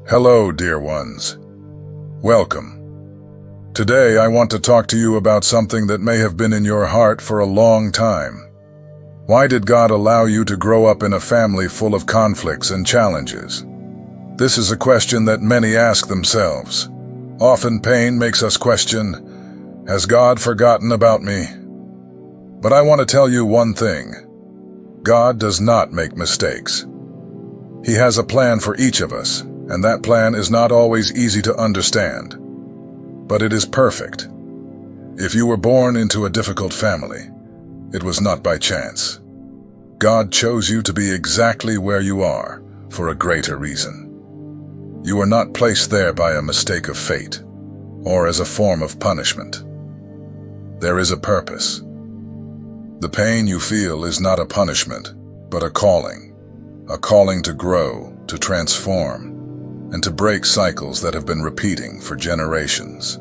Hello, dear ones. Welcome. Today I want to talk to you about something that may have been in your heart for a long time. Why did God allow you to grow up in a family full of conflicts and challenges? This is a question that many ask themselves. Often pain makes us question, has God forgotten about me? But I want to tell you one thing. God does not make mistakes. He has a plan for each of us, and that plan is not always easy to understand. But it is perfect. If you were born into a difficult family, it was not by chance. God chose you to be exactly where you are for a greater reason. You were not placed there by a mistake of fate or as a form of punishment. There is a purpose. The pain you feel is not a punishment, but a calling to grow, to transform, and to break cycles that have been repeating for generations.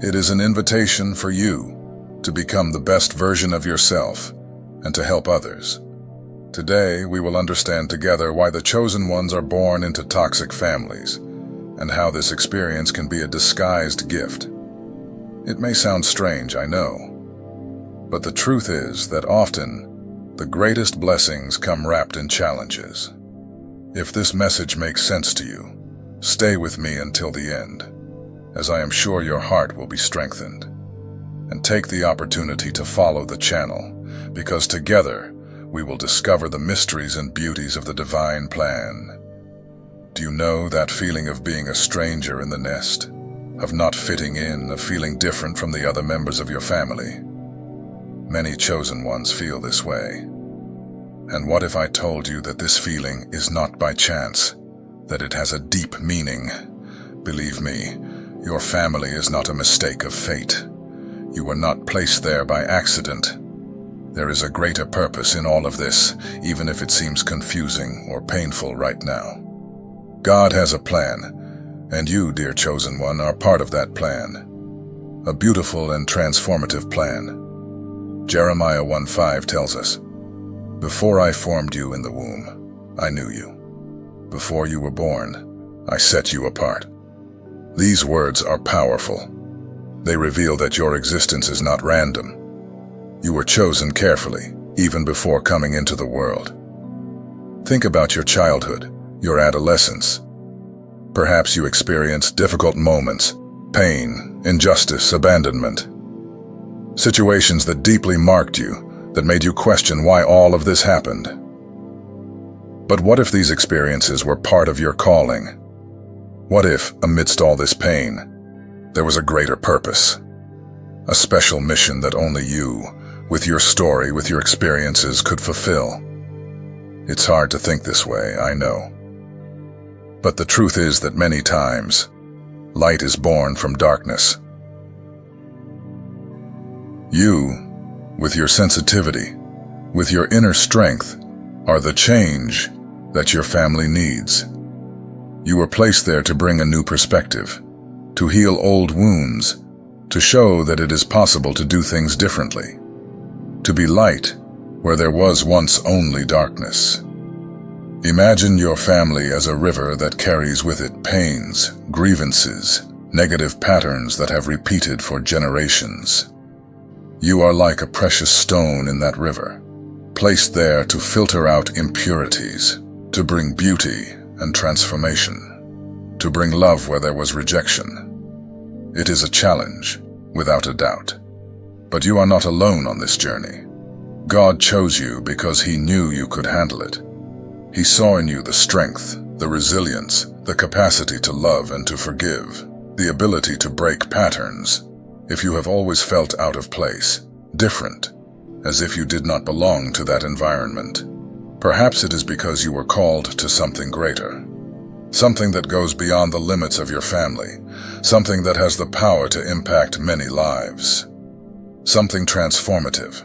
It is an invitation for you to become the best version of yourself and to help others. Today, we will understand together why the chosen ones are born into toxic families and how this experience can be a disguised gift. It may sound strange, I know, but the truth is that often the greatest blessings come wrapped in challenges. If this message makes sense to you, stay with me until the end, as I am sure your heart will be strengthened. And take the opportunity to follow the channel, because together we will discover the mysteries and beauties of the divine plan. Do you know that feeling of being a stranger in the nest, of not fitting in, of feeling different from the other members of your family? Many chosen ones feel this way. And what if I told you that this feeling is not by chance, that it has a deep meaning? Believe me, your family is not a mistake of fate. You were not placed there by accident. There is a greater purpose in all of this, even if it seems confusing or painful right now. God has a plan, and you, dear chosen one, are part of that plan. A beautiful and transformative plan. Jeremiah 1:5 tells us, "Before I formed you in the womb, I knew you. Before you were born, I set you apart." These words are powerful. They reveal that your existence is not random. You were chosen carefully, even before coming into the world. Think about your childhood, your adolescence. Perhaps you experienced difficult moments, pain, injustice, abandonment. Situations that deeply marked you, that made you question why all of this happened. But what if these experiences were part of your calling? What if, amidst all this pain, there was a greater purpose? A special mission that only you, with your story, with your experiences, could fulfill? It's hard to think this way, I know. But the truth is that many times, light is born from darkness. You, with your sensitivity, with your inner strength, are the change that your family needs. You were placed there to bring a new perspective, to heal old wounds, to show that it is possible to do things differently, to be light where there was once only darkness. Imagine your family as a river that carries with it pains, grievances, negative patterns that have repeated for generations. You are like a precious stone in that river, placed there to filter out impurities, to bring beauty and transformation, to bring love where there was rejection. It is a challenge, without a doubt. But you are not alone on this journey. God chose you because He knew you could handle it. He saw in you the strength, the resilience, the capacity to love and to forgive, the ability to break patterns. If you have always felt out of place, different, as if you did not belong to that environment, perhaps it is because you were called to something greater. Something that goes beyond the limits of your family, something that has the power to impact many lives. Something transformative.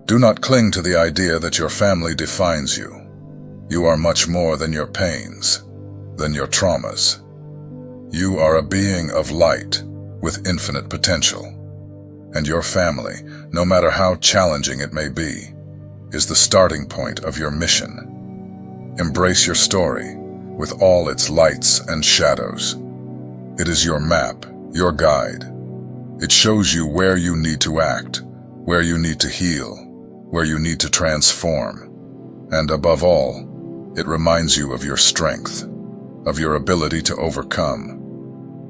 Do not cling to the idea that your family defines you. You are much more than your pains, than your traumas. You are a being of light with infinite potential. And your family, no matter how challenging it may be, is the starting point of your mission. Embrace your story, with all its lights and shadows. It is your map, your guide. It shows you where you need to act, where you need to heal, where you need to transform. And above all, it reminds you of your strength, of your ability to overcome.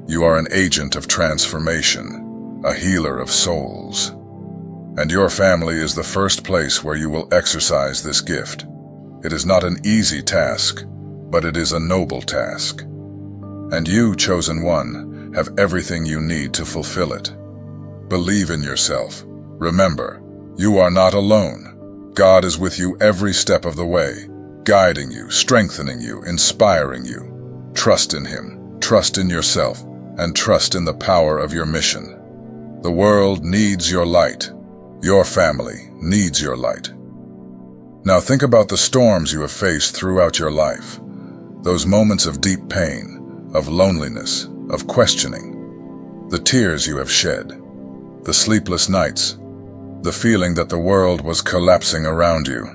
You are an agent of transformation, a healer of souls. And your family is the first place where you will exercise this gift. It is not an easy task, but it is a noble task. And you, chosen one, have everything you need to fulfill it. Believe in yourself. Remember, you are not alone. God is with you every step of the way, guiding you, strengthening you, inspiring you. Trust in Him, trust in yourself, and trust in the power of your mission. The world needs your light. Your family needs your light. Now think about the storms you have faced throughout your life. Those moments of deep pain, of loneliness, of questioning. The tears you have shed. The sleepless nights. The feeling that the world was collapsing around you.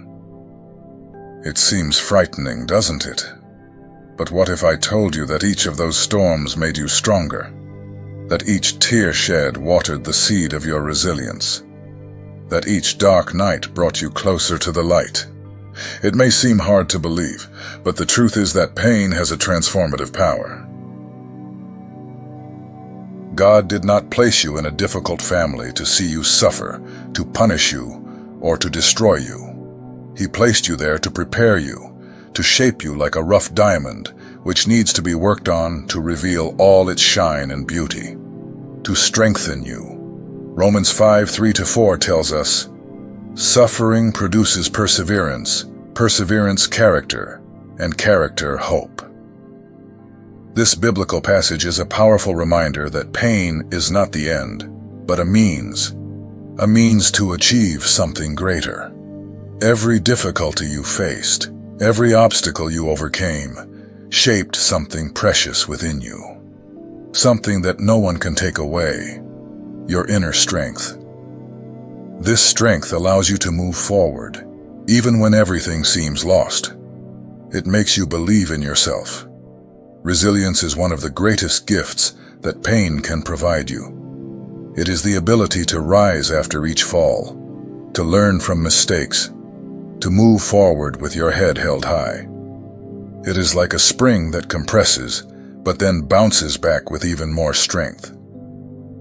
It seems frightening, doesn't it? But what if I told you that each of those storms made you stronger? That each tear shed watered the seed of your resilience? That each dark night brought you closer to the light? It may seem hard to believe, but the truth is that pain has a transformative power. God did not place you in a difficult family to see you suffer, to punish you, or to destroy you. He placed you there to prepare you, to shape you like a rough diamond, which needs to be worked on to reveal all its shine and beauty, to strengthen you. Romans 5:3-4 tells us, "Suffering produces perseverance, perseverance character, and character hope." This biblical passage is a powerful reminder that pain is not the end, but a means to achieve something greater. Every difficulty you faced, every obstacle you overcame, shaped something precious within you. Something that no one can take away, your inner strength. This strength allows you to move forward, even when everything seems lost. It makes you believe in yourself. Resilience is one of the greatest gifts that pain can provide you. It is the ability to rise after each fall, to learn from mistakes, to move forward with your head held high. It is like a spring that compresses, but then bounces back with even more strength.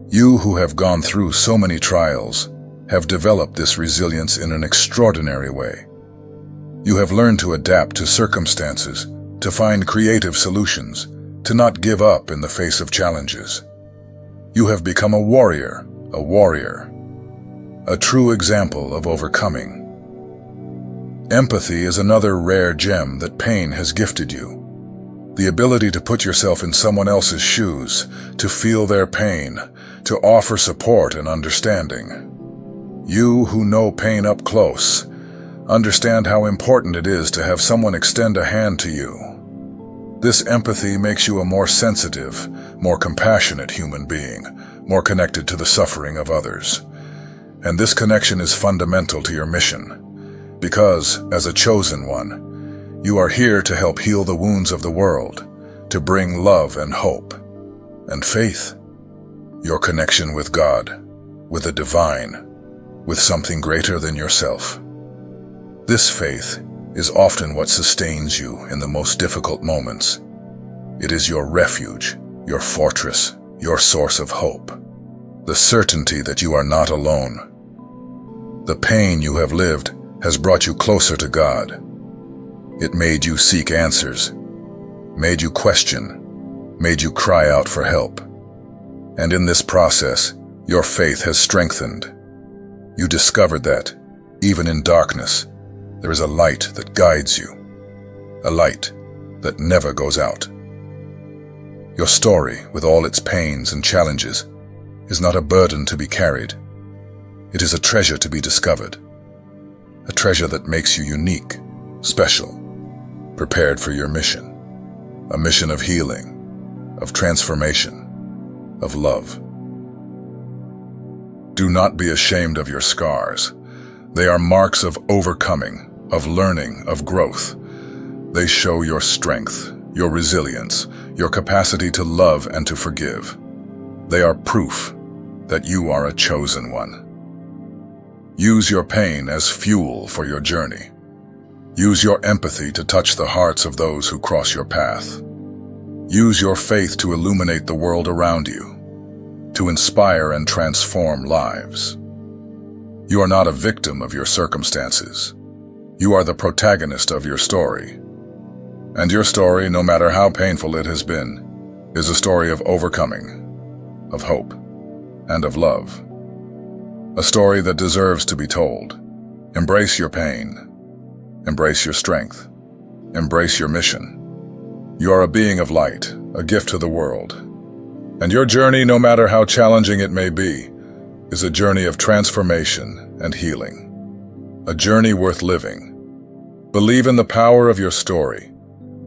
You who have gone through so many trials have developed this resilience in an extraordinary way. You have learned to adapt to circumstances, to find creative solutions, to not give up in the face of challenges. You have become a warrior, a true example of overcoming. Empathy is another rare gem that pain has gifted you. The ability to put yourself in someone else's shoes, to feel their pain, to offer support and understanding. You who know pain up close, understand how important it is to have someone extend a hand to you. This empathy makes you a more sensitive, more compassionate human being, more connected to the suffering of others. And this connection is fundamental to your mission, because, as a chosen one, you are here to help heal the wounds of the world, to bring love and hope, and faith. Your connection with God, with the divine, with something greater than yourself. This faith is often what sustains you in the most difficult moments. It is your refuge, your fortress, your source of hope. The certainty that you are not alone. The pain you have lived has brought you closer to God. It made you seek answers, made you question, made you cry out for help. And in this process, your faith has strengthened. You discovered that, even in darkness, there is a light that guides you, a light that never goes out. Your story, with all its pains and challenges, is not a burden to be carried. It is a treasure to be discovered, a treasure that makes you unique, special, prepared for your mission, a mission of healing, of transformation, of love. Do not be ashamed of your scars. They are marks of overcoming, of learning, of growth. They show your strength, your resilience, your capacity to love and to forgive. They are proof that you are a chosen one. Use your pain as fuel for your journey. Use your empathy to touch the hearts of those who cross your path. Use your faith to illuminate the world around you, to inspire and transform lives. You are not a victim of your circumstances. You are the protagonist of your story. And your story, no matter how painful it has been, is a story of overcoming, of hope, and of love. A story that deserves to be told. Embrace your pain. Embrace your strength. Embrace your mission. You are a being of light, a gift to the world. And your journey, no matter how challenging it may be, is a journey of transformation and healing. A journey worth living. Believe in the power of your story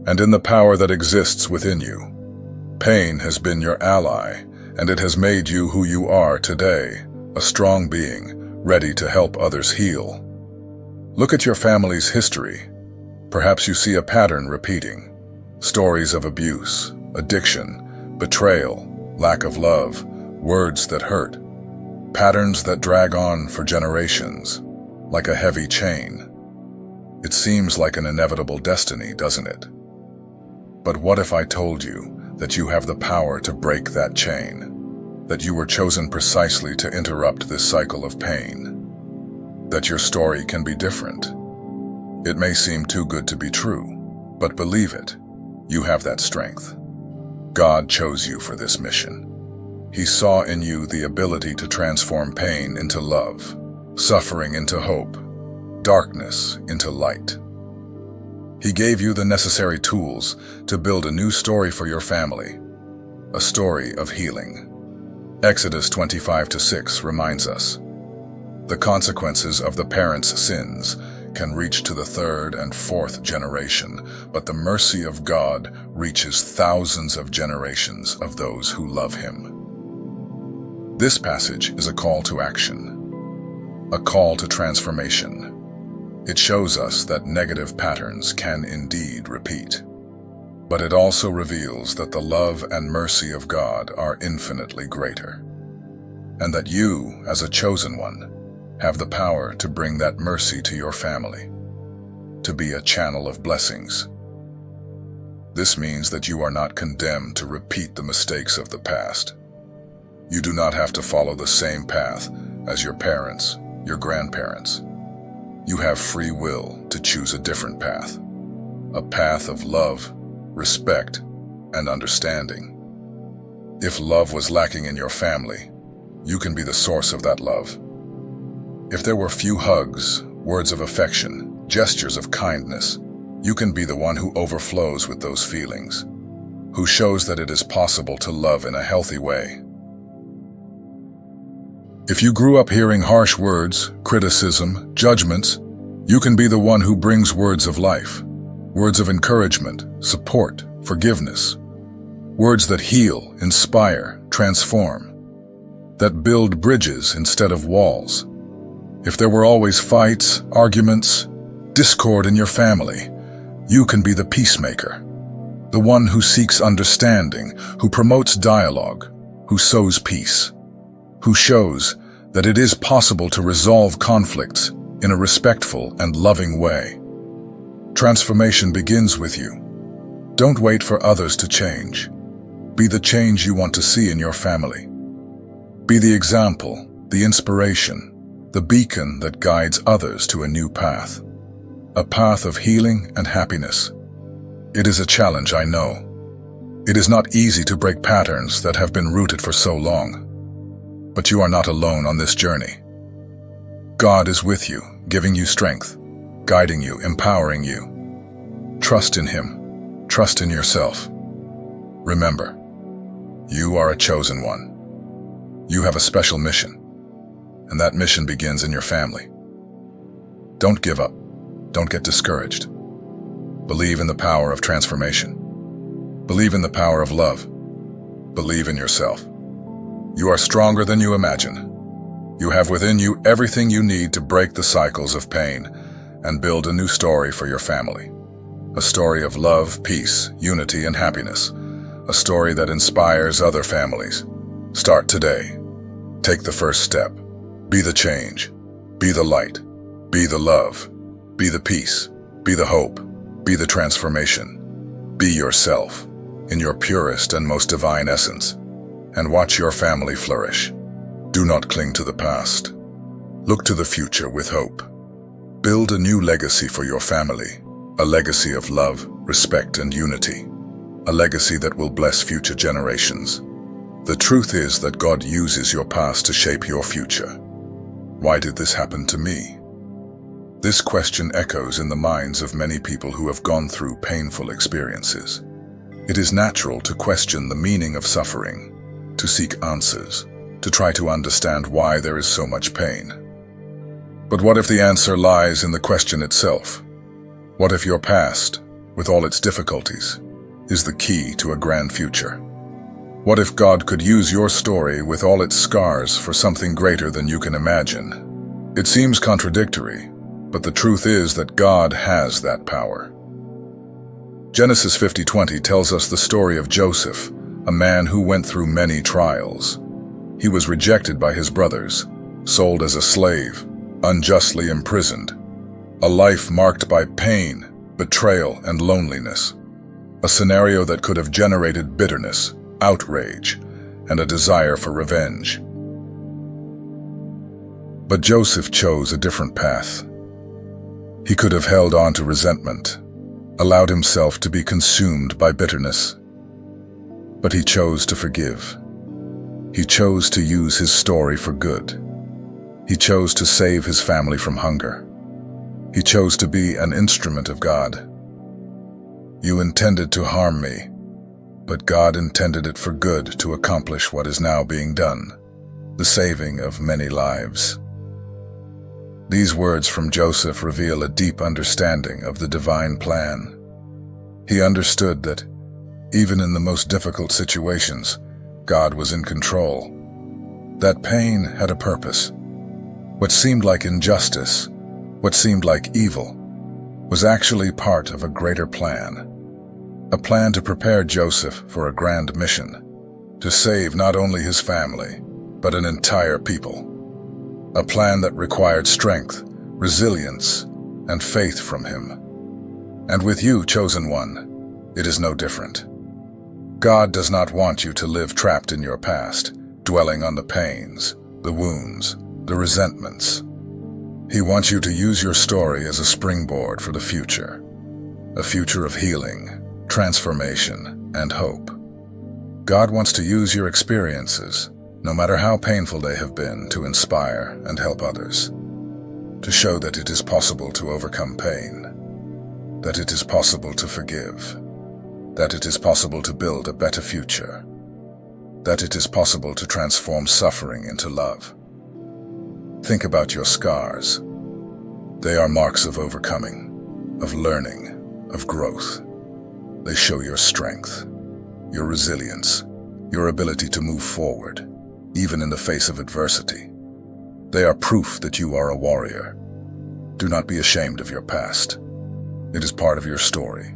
and in the power that exists within you. Pain has been your ally, and it has made you who you are today, a strong being, ready to help others heal. Look at your family's history. Perhaps you see a pattern repeating. Stories of abuse, addiction, betrayal, lack of love, words that hurt. Patterns that drag on for generations, like a heavy chain. It seems like an inevitable destiny, doesn't it? But what if I told you that you have the power to break that chain? That you were chosen precisely to interrupt this cycle of pain? That your story can be different? It may seem too good to be true, but believe it, you have that strength. God chose you for this mission. He saw in you the ability to transform pain into love, suffering into hope, darkness into light. He gave you the necessary tools to build a new story for your family, a story of healing. Exodus 25:6 reminds us, the consequences of the parents' sins can reach to the third and fourth generation, but the mercy of God reaches thousands of generations of those who love Him. This passage is a call to action, a call to transformation. It shows us that negative patterns can indeed repeat, but it also reveals that the love and mercy of God are infinitely greater, and that you, as a chosen one, have the power to bring that mercy to your family, to be a channel of blessings. This means that you are not condemned to repeat the mistakes of the past. You do not have to follow the same path as your parents, your grandparents. You have free will to choose a different path, a path of love, respect, and understanding. If love was lacking in your family, you can be the source of that love. If there were few hugs, words of affection, gestures of kindness, you can be the one who overflows with those feelings, who shows that it is possible to love in a healthy way. If you grew up hearing harsh words, criticism, judgments, you can be the one who brings words of life, words of encouragement, support, forgiveness, words that heal, inspire, transform, that build bridges instead of walls. If there were always fights, arguments, discord in your family, you can be the peacemaker, the one who seeks understanding, who promotes dialogue, who sows peace, who shows that it is possible to resolve conflicts in a respectful and loving way. Transformation begins with you. Don't wait for others to change. Be the change you want to see in your family. Be the example, the inspiration, the beacon that guides others to a new path. A path of healing and happiness. It is a challenge, I know. It is not easy to break patterns that have been rooted for so long. But you are not alone on this journey. God is with you, giving you strength, guiding you, empowering you. Trust in Him. Trust in yourself. Remember, you are a chosen one. You have a special mission, and that mission begins in your family. Don't give up. Don't get discouraged. Believe in the power of transformation. Believe in the power of love. Believe in yourself. You are stronger than you imagine. You have within you everything you need to break the cycles of pain and build a new story for your family. A story of love, peace, unity, and happiness. A story that inspires other families. Start today. Take the first step. Be the change. Be the light. Be the love. Be the peace. Be the hope. Be the transformation. Be yourself, in your purest and most divine essence, and watch your family flourish. Do not cling to the past. Look to the future with hope. Build a new legacy for your family, a legacy of love, respect, and unity, a legacy that will bless future generations. The truth is that God uses your past to shape your future. Why did this happen to me? This question echoes in the minds of many people who have gone through painful experiences. It is natural to question the meaning of suffering, to seek answers, to try to understand why there is so much pain. But what if the answer lies in the question itself? What if your past, with all its difficulties, is the key to a grand future? What if God could use your story with all its scars for something greater than you can imagine? It seems contradictory, but the truth is that God has that power. Genesis 50:20 tells us the story of Joseph, a man who went through many trials. He was rejected by his brothers, sold as a slave, unjustly imprisoned. A life marked by pain, betrayal, and loneliness. A scenario that could have generated bitterness, outrage, and a desire for revenge. But Joseph chose a different path. He could have held on to resentment, allowed himself to be consumed by bitterness. But he chose to forgive. He chose to use his story for good. He chose to save his family from hunger. He chose to be an instrument of God. You intended to harm me, but God intended it for good to accomplish what is now being done, the saving of many lives. These words from Joseph reveal a deep understanding of the divine plan. He understood that, even in the most difficult situations, God was in control. That pain had a purpose. What seemed like injustice, what seemed like evil, was actually part of a greater plan. A plan to prepare Joseph for a grand mission, to save not only his family, but an entire people. A plan that required strength, resilience, and faith from him. And with you, chosen one, it is no different. God does not want you to live trapped in your past, dwelling on the pains, the wounds, the resentments. He wants you to use your story as a springboard for the future. A future of healing, transformation, and hope. God wants to use your experiences, no matter how painful they have been, to inspire and help others. To show that it is possible to overcome pain, that it is possible to forgive, that it is possible to build a better future, that it is possible to transform suffering into love. Think about your scars. They are marks of overcoming, of learning, of growth. They show your strength, your resilience, your ability to move forward, even in the face of adversity. They are proof that you are a warrior. Do not be ashamed of your past. It is part of your story.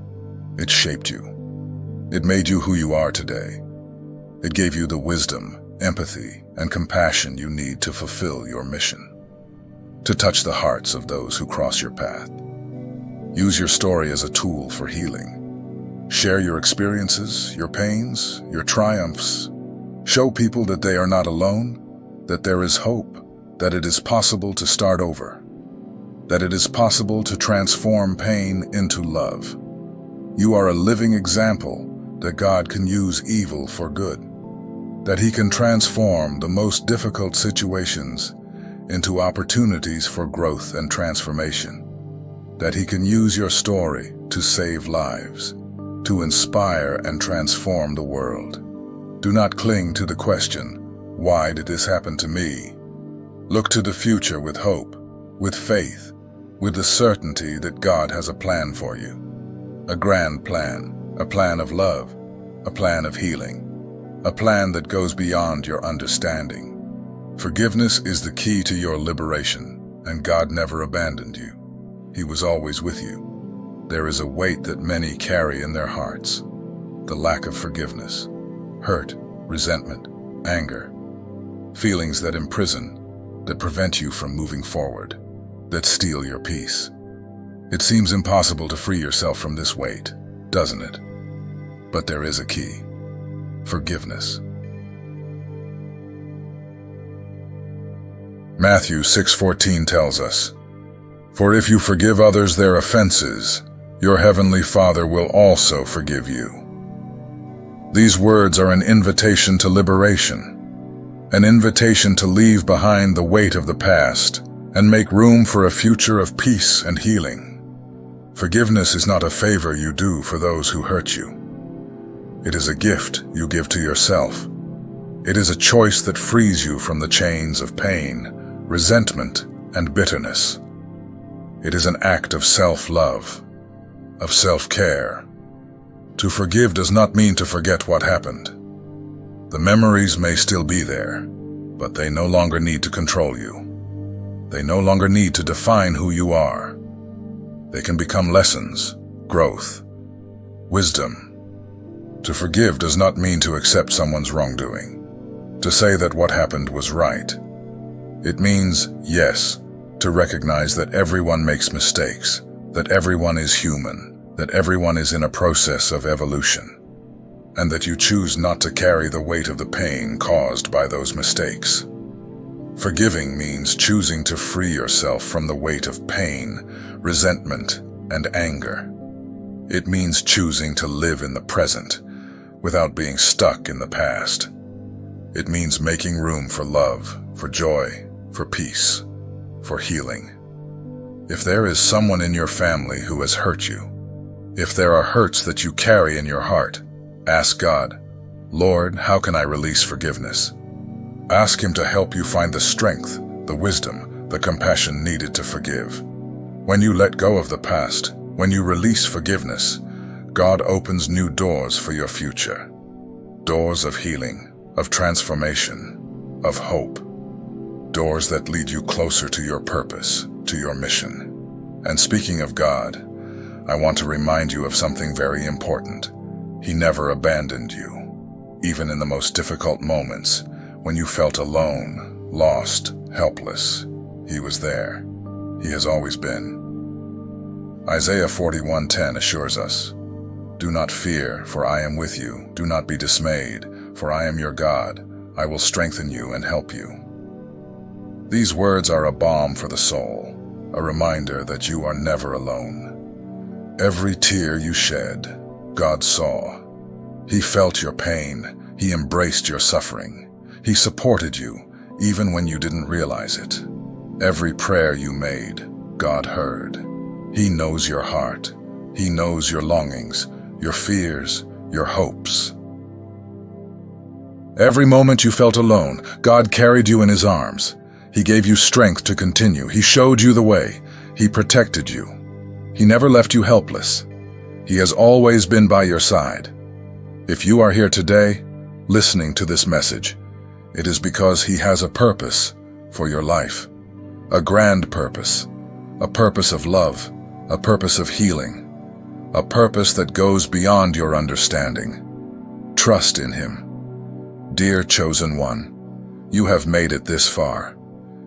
It shaped you. It made you who you are today. It gave you the wisdom, empathy, and compassion you need to fulfill your mission. To touch the hearts of those who cross your path. Use your story as a tool for healing. Share your experiences, your pains, your triumphs. Show people that they are not alone, that there is hope, that it is possible to start over, that it is possible to transform pain into love. You are a living example that God can use evil for good, that He can transform the most difficult situations into opportunities for growth and transformation, that He can use your story to save lives, to inspire and transform the world. Do not cling to the question, why did this happen to me? Look to the future with hope, with faith, with the certainty that God has a plan for you. A grand plan, a plan of love, a plan of healing, a plan that goes beyond your understanding. Forgiveness is the key to your liberation, and God never abandoned you. He was always with you. There is a weight that many carry in their hearts: the lack of forgiveness, hurt, resentment, anger, feelings that imprison, that prevent you from moving forward, that steal your peace. It seems impossible to free yourself from this weight, doesn't it? But there is a key: forgiveness. Matthew 6:14 tells us, "For if you forgive others their offenses, your heavenly Father will also forgive you." These words are an invitation to liberation, an invitation to leave behind the weight of the past and make room for a future of peace and healing. Forgiveness is not a favor you do for those who hurt you. It is a gift you give to yourself. It is a choice that frees you from the chains of pain, resentment, and bitterness. It is an act of self-love, of self-care. To forgive does not mean to forget what happened. The memories may still be there, but they no longer need to control you. They no longer need to define who you are. They can become lessons, growth, wisdom. To forgive does not mean to accept someone's wrongdoing, to say that what happened was right. It means, yes, to recognize that everyone makes mistakes, that everyone is human, that everyone is in a process of evolution, and that you choose not to carry the weight of the pain caused by those mistakes. Forgiving means choosing to free yourself from the weight of pain, resentment, and anger. It means choosing to live in the present without being stuck in the past. It means making room for love, for joy, for peace, for healing. If there is someone in your family who has hurt you, if there are hurts that you carry in your heart, ask God, "Lord, how can I release forgiveness?" Ask Him to help you find the strength, the wisdom, the compassion needed to forgive. When you let go of the past, when you release forgiveness, God opens new doors for your future. Doors of healing, of transformation, of hope. Doors that lead you closer to your purpose, to your mission. And speaking of God, I want to remind you of something very important. He never abandoned you. Even in the most difficult moments, when you felt alone, lost, helpless, He was there. He has always been. Isaiah 41:10 assures us, "Do not fear, for I am with you. Do not be dismayed, for I am your God. I will strengthen you and help you." These words are a balm for the soul, a reminder that you are never alone. Every tear you shed, God saw. He felt your pain. He embraced your suffering. He supported you, even when you didn't realize it. Every prayer you made, God heard. He knows your heart. He knows your longings, your fears, your hopes. Every moment you felt alone, God carried you in His arms. He gave you strength to continue. He showed you the way. He protected you. He never left you helpless. He has always been by your side. If you are here today, listening to this message, it is because He has a purpose for your life. A grand purpose. A purpose of love. A purpose of healing. A purpose that goes beyond your understanding. Trust in Him. Dear chosen one, you have made it this far.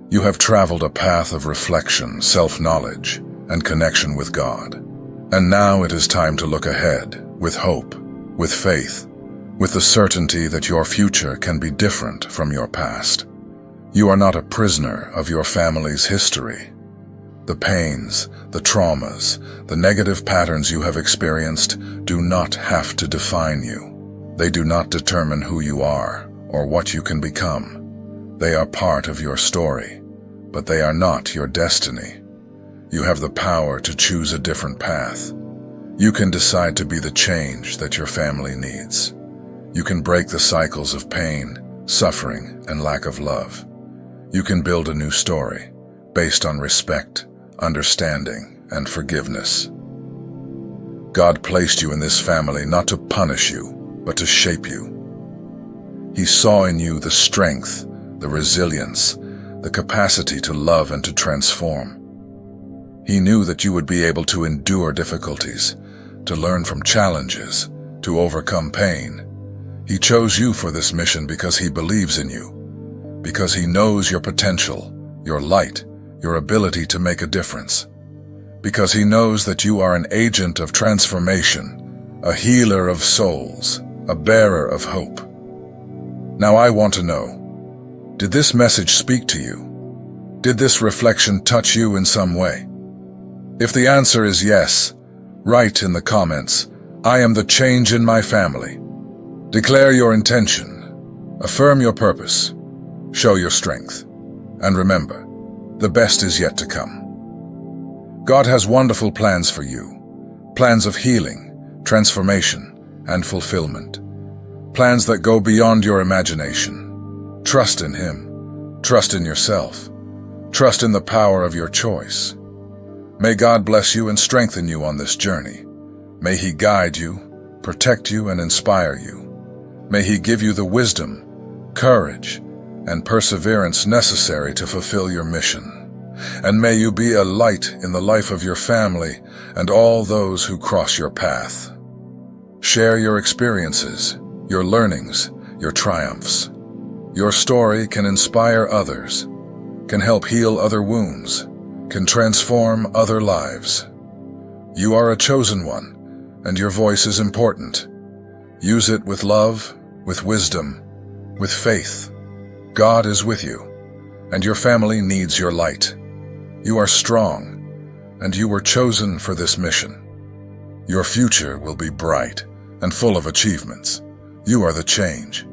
You have traveled a path of reflection, self-knowledge, and connection with God. And now it is time to look ahead, with hope, with faith, with the certainty that your future can be different from your past. You are not a prisoner of your family's history. The pains, the traumas, the negative patterns you have experienced do not have to define you. They do not determine who you are or what you can become. They are part of your story, but they are not your destiny. You have the power to choose a different path. You can decide to be the change that your family needs. You can break the cycles of pain, suffering, and lack of love. You can build a new story based on respect, understanding, and forgiveness. God placed you in this family not to punish you, but to shape you. He saw in you the strength, the resilience, the capacity to love and to transform. He knew that you would be able to endure difficulties, to learn from challenges, to overcome pain. He chose you for this mission because he believes in you, because he knows your potential, your light, your ability to make a difference, because he knows that you are an agent of transformation, a healer of souls, a bearer of hope. Now I want to know, did this message speak to you? Did this reflection touch you in some way? If the answer is yes, write in the comments, "I am the change in my family." Declare your intention, affirm your purpose, show your strength, and remember, the best is yet to come. God has wonderful plans for you, plans of healing, transformation, and fulfillment, plans that go beyond your imagination. Trust in Him, trust in yourself, trust in the power of your choice. May God bless you and strengthen you on this journey. May He guide you, protect you, and inspire you. May He give you the wisdom, courage, and perseverance necessary to fulfill your mission. And may you be a light in the life of your family and all those who cross your path. Share your experiences, your learnings, your triumphs. Your story can inspire others, can help heal other wounds, can transform other lives. You are a chosen one, and your voice is important. Use it with love, with wisdom, with faith. God is with you, and your family needs your light. You are strong, and you were chosen for this mission. Your future will be bright and full of achievements. You are the change.